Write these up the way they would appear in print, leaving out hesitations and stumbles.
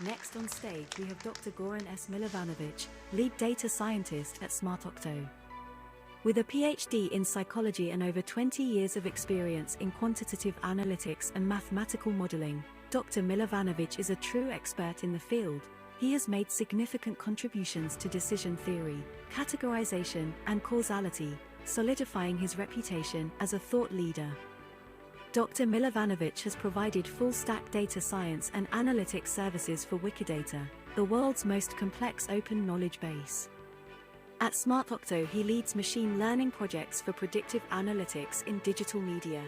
Next on stage we have Dr. Goran Milovanović, lead data scientist at Smartocto. With a PhD in psychology and over 20 years of experience in quantitative analytics and mathematical modeling, Dr. Milovanović is a true expert in the field. He has made significant contributions to decision theory, categorization, and causality, solidifying his reputation as a thought leader. Dr. Milovanović has provided full-stack data science and analytics services for Wikidata, the world's most complex open knowledge base. At Smartocto, he leads machine learning projects for predictive analytics in digital media.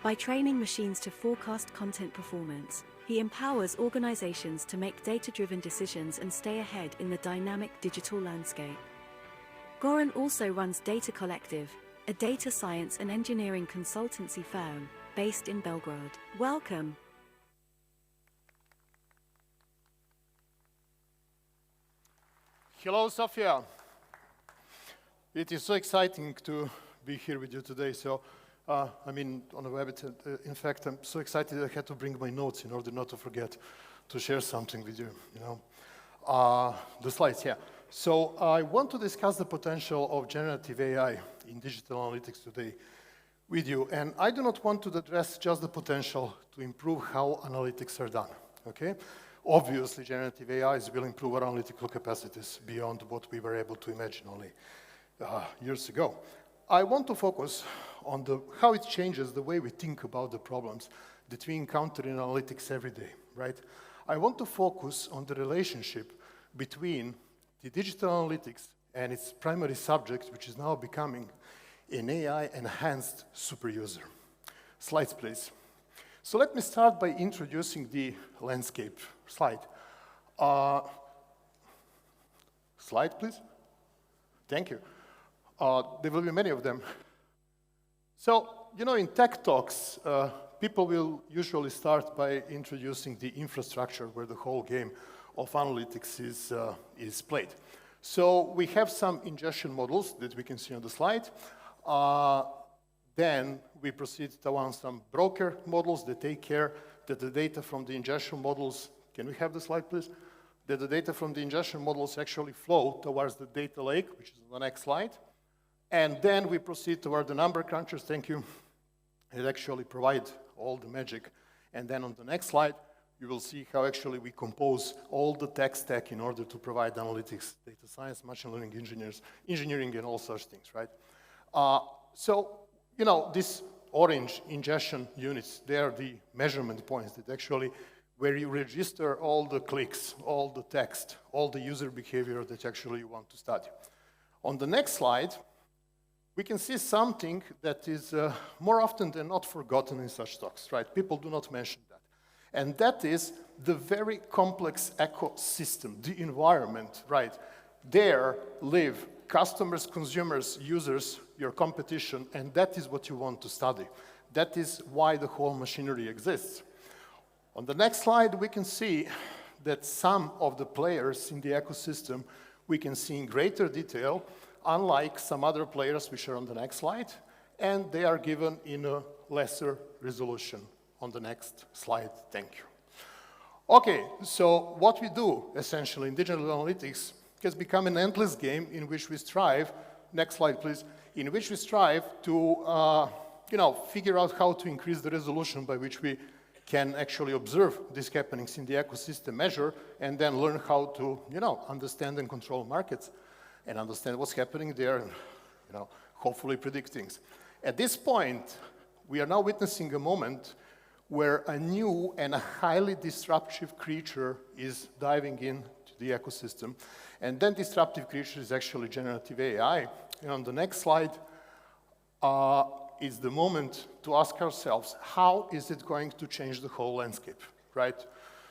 By training machines to forecast content performance, he empowers organizations to make data-driven decisions and stay ahead in the dynamic digital landscape. Goran also runs Data Collective, a data science and engineering consultancy firm based in Belgrade. Welcome. Hello, Sofia. It is so exciting to be here with you today. On the Webit, in fact, I'm so excited that I had to bring my notes in order not to forget to share something with you, the slides, yeah. So I want to discuss the potential of generative AI in digital analytics today with you. And I do not want to address just the potential to improve how analytics are done, okay? Obviously, generative AI will improve our analytical capacities beyond what we were able to imagine only years ago. I want to focus on how it changes the way we think about the problems that we encounter in analytics every day, right? I want to focus on the relationship between the digital analytics and its primary subject, which is now becoming an AI-enhanced super user. Slides, please. So let me start by introducing the landscape slide. Slide, please. Thank you. There will be many of them. So, in tech talks, people will usually start by introducing the infrastructure where the whole game of analytics is played. So we have some ingestion models that we can see on the slide. Then we proceed to run some broker models that take care that the data from the ingestion models, can we have the slide, please? That the data from the ingestion models actually flow towards the data lake, which is on the next slide. And then we proceed toward the number crunchers, thank you. It actually provides all the magic. And then on the next slide, you will see how actually we compose all the tech stack in order to provide analytics, data science, machine learning engineering, and all such things, right? These orange ingestion units, they are the measurement points that actually where you register all the clicks, all the text, all the user behavior that actually you want to study. On the next slide, we can see something that is more often than not forgotten in such talks, right? People do not mention that. And that is the very complex ecosystem, the environment, right? There live customers, consumers, users, your competition, and that is what you want to study. That is why the whole machinery exists. On the next slide, we can see that some of the players in the ecosystem we can see in greater detail, unlike some other players which are on the next slide, and they are given in a lesser resolution. On the next slide, thank you. Okay, so what we do essentially in digital analytics has become an endless game in which we strive, next slide please, in which we strive to figure out how to increase the resolution by which we can actually observe these happenings in the ecosystem, measure, and then learn how to understand and control markets and understand what's happening there and hopefully predict things. At this point, we are now witnessing a moment where a new and a highly disruptive creature is diving into the ecosystem. And that disruptive creature is actually generative AI. And on the next slide is the moment to ask ourselves, how is it going to change the whole landscape, right?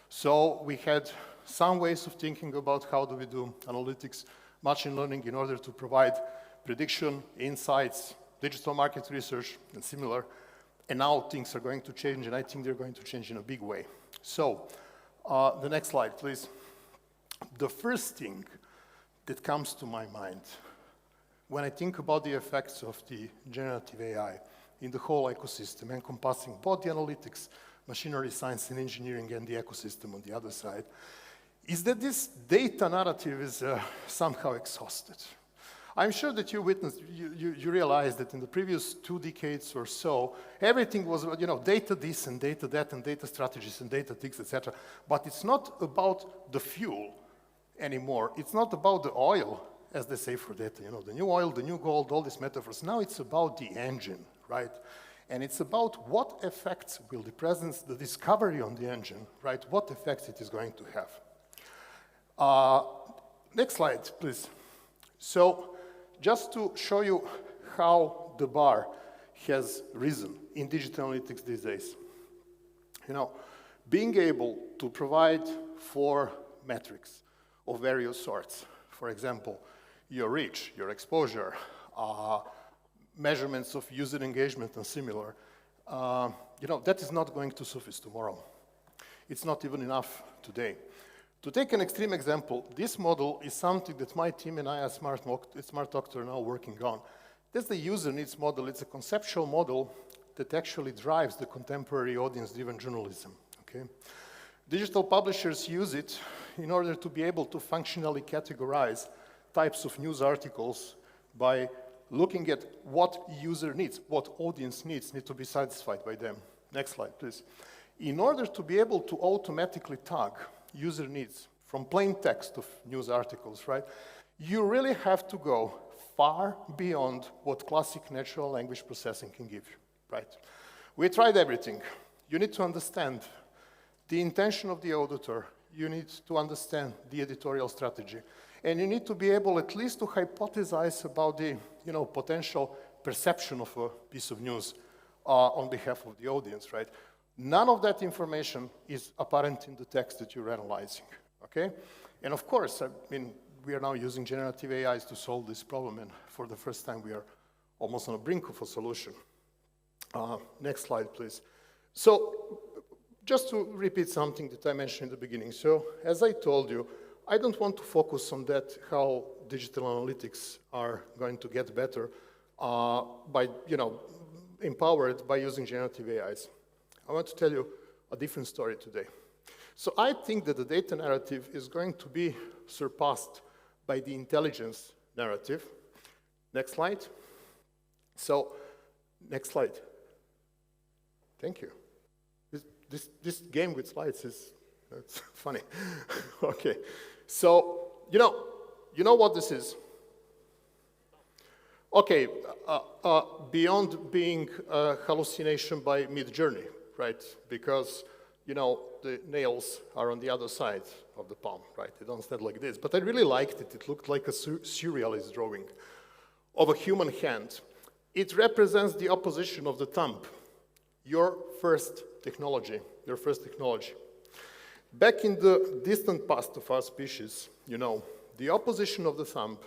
So we had some ways of thinking about how do we do analytics, machine learning in order to provide prediction, insights, digital market research, and similar. And now things are going to change, and I think they're going to change in a big way. So, the next slide, please. The first thing that comes to my mind when I think about the effects of the generative AI in the whole ecosystem, encompassing both the analytics, machinery science and engineering and the ecosystem on the other side, is that this data narrative is somehow exhausted. I'm sure that you realize that in the previous 2 decades or so, everything was, data this and data that and data strategies and data things, etc. But it's not about the fuel anymore. It's not about the oil, as they say for data, the new oil, the new gold, all these metaphors. Now it's about the engine, right? And it's about what effects will the presence, the discovery on the engine, right? What effects it is going to have. Next slide, please. So, just to show you how the bar has risen in digital analytics these days. Being able to provide 4 metrics of various sorts, for example, your reach, your exposure, measurements of user engagement and similar, that is not going to suffice tomorrow. It's not even enough today. To take an extreme example, this model is something that my team and I at Smartocto are now working on. That's the user needs model. It's a conceptual model that actually drives the contemporary audience-driven journalism, okay? Digital publishers use it in order to be able to functionally categorize types of news articles by looking at what user needs, what audience needs need to be satisfied by them. Next slide, please. In order to be able to automatically tag user needs from plain text of news articles, right? You really have to go far beyond what classic natural language processing can give you, right? We tried everything. You need to understand the intention of the auditor. You need to understand the editorial strategy. And you need to be able at least to hypothesize about the potential perception of a piece of news on behalf of the audience, right? None of that information is apparent in the text that you're analyzing, okay? And of course, we are now using generative AIs to solve this problem, and for the first time, we are almost on the brink of a solution. Next slide, please. So, just to repeat something that I mentioned in the beginning. So, as I told you, I don't want to focus on that, how digital analytics are going to get better by, empowered by using generative AIs. I want to tell you a different story today. So I think that the data narrative is going to be surpassed by the intelligence narrative. Next slide. So, next slide. Thank you. This game with slides is funny. Okay. So, you know what this is? Okay, beyond being a hallucination by Mid-Journey, right? Because, the nails are on the other side of the palm, right? They don't stand like this. But I really liked it. It looked like a surrealist drawing of a human hand. It represents the opposition of the thumb, your first technology. Back in the distant past of our species, the opposition of the thumb,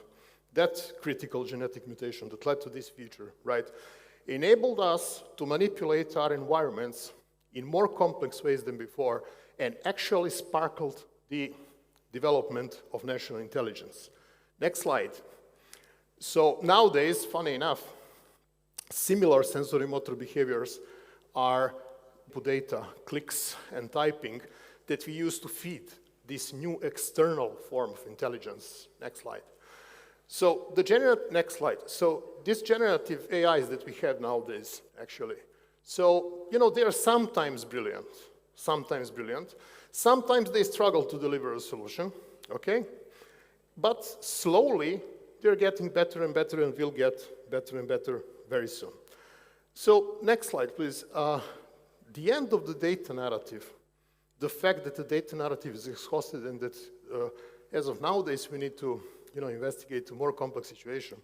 that critical genetic mutation that led to this feature, right, enabled us to manipulate our environments in more complex ways than before and actually sparkled the development of national intelligence. Next slide. So nowadays, funny enough, similar sensory motor behaviors are data, clicks, and typing that we use to feed this new external form of intelligence. Next slide. So next slide. So these generative AIs that we have nowadays, actually, so, they are sometimes brilliant. Sometimes they struggle to deliver a solution, okay? But slowly, they're getting better and better and will get better and better very soon. So, next slide, please. The end of the data narrative, the fact that the data narrative is exhausted and that as of nowadays we need to investigate a more complex situation,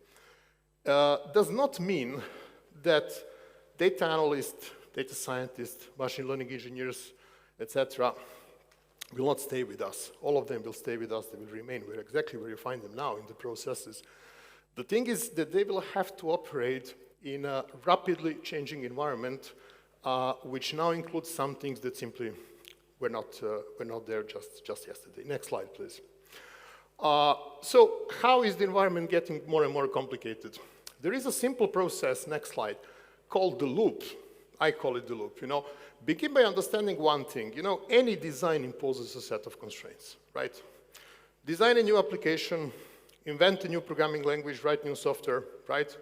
does not mean that data analysts, data scientists, machine learning engineers, etc., will not stay with us. All of them will stay with us. They will remain exactly where you find them now in the processes. The thing is that they will have to operate in a rapidly changing environment, which now includes some things that simply were not there just yesterday. Next slide, please. So how is the environment getting more and more complicated? There is a simple process, next slide, called the loop. I call it the loop, Begin by understanding one thing. You know, any design imposes a set of constraints, right? Design a new application, invent a new programming language, write new software, right?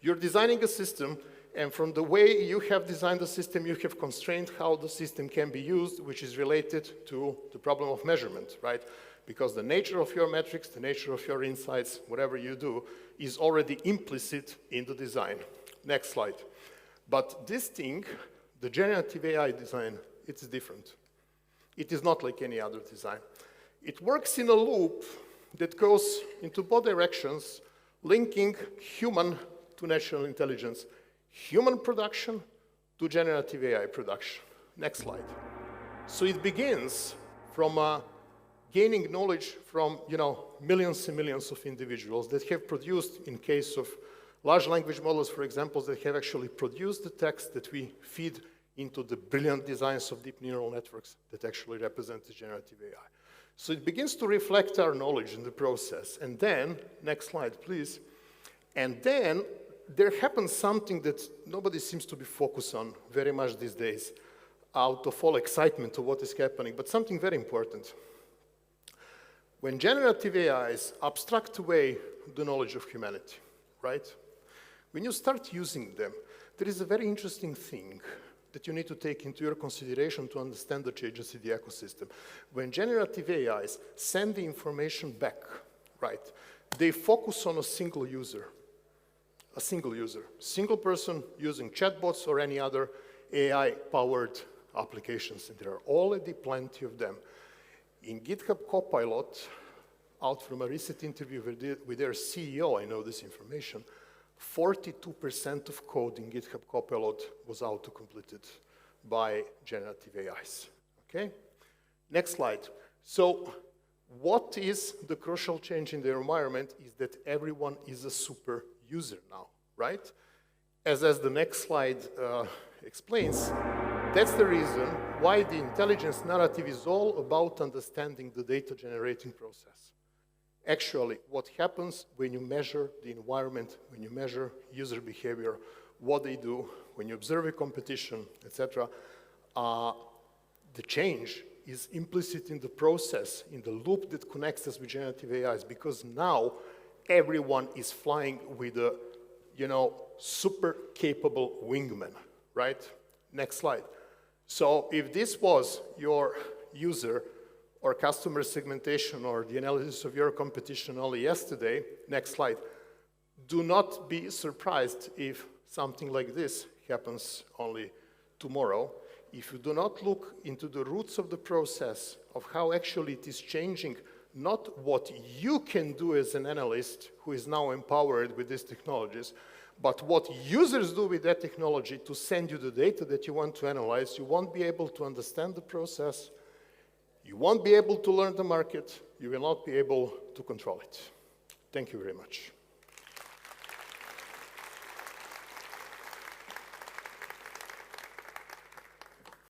You're designing a system, and from the way you have designed the system, you have constrained how the system can be used, which is related to the problem of measurement, right? Because the nature of your metrics, the nature of your insights, whatever you do, is already implicit in the design. Next slide. But this thing, the generative AI design, it's different. It is not like any other design. It works in a loop that goes into both directions, linking human to natural intelligence, human production to generative AI production. Next slide. So it begins from gaining knowledge from, you know, millions and millions of individuals that have produced, in case of large language models, for example, that have actually produced the text that we feed into the brilliant designs of deep neural networks that actually represent the generative AI. So it begins to reflect our knowledge in the process. And then, next slide, please. And then there happens something that nobody seems to be focused on very much these days, out of all excitement of what is happening, but something very important. When generative AIs abstract away the knowledge of humanity, right? When you start using them, there is a very interesting thing that you need to take into your consideration to understand the changes in the ecosystem. When generative AIs send the information back, right, they focus on a single user, single person using chatbots or any other AI-powered applications, and there are already plenty of them. In GitHub Copilot, out from a recent interview with their CEO, I know this information, 42% of code in GitHub Copilot was auto-completed by generative AIs, okay? Next slide. So what is the crucial change in the environment is that everyone is a super user now, right? As the next slide explains, that's the reason why the intelligence narrative is all about understanding the data generating process. Actually, what happens when you measure the environment, when you measure user behavior, what they do, when you observe a competition, etc., the change is implicit in the process, in the loop that connects us with generative AIs, because now everyone is flying with a, you know, super capable wingman, right? Next slide. So if this was your user or customer segmentation or the analysis of your competition only yesterday, next slide, do not be surprised if something like this happens only tomorrow. If you do not look into the roots of the process of how actually it is changing, not what you can do as an analyst who is now empowered with these technologies, but what users do with that technology to send you the data that you want to analyze, you won't be able to understand the process, you won't be able to learn the market, you will not be able to control it. Thank you very much.